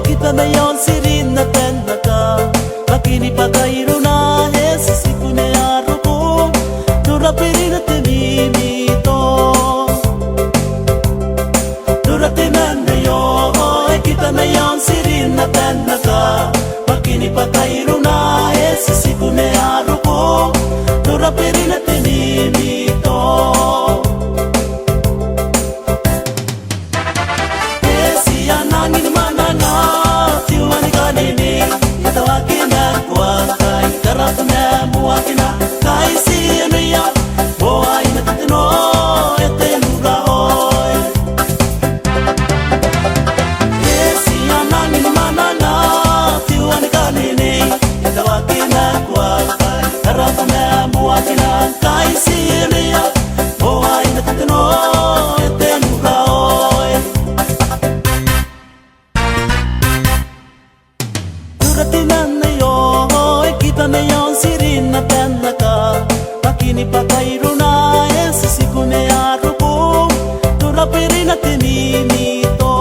kita na yon sirin na ten naka makini pagairu na esi siku ne aruko dura peri na temimi to dura tenan na yo kita na yon sirin na ten naka makini pagairu na esi siku ne aruko dura peri na temimi to esi anangin mananga muakina kai si anuya boai na tino etenura oi esi anani manana tiwani kanini etawakina kwa karafuna muakina kai si anuya boai na tino etenura oi duratinan yo kita na yon sirin na ten naka makini pakairu na esi siku ne aruko dura peri na temimi to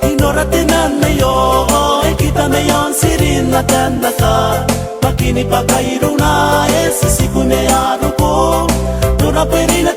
inoratinan na yo kita na yon sirin na ten naka makini pakairu na esi siku ne aruko dura peri na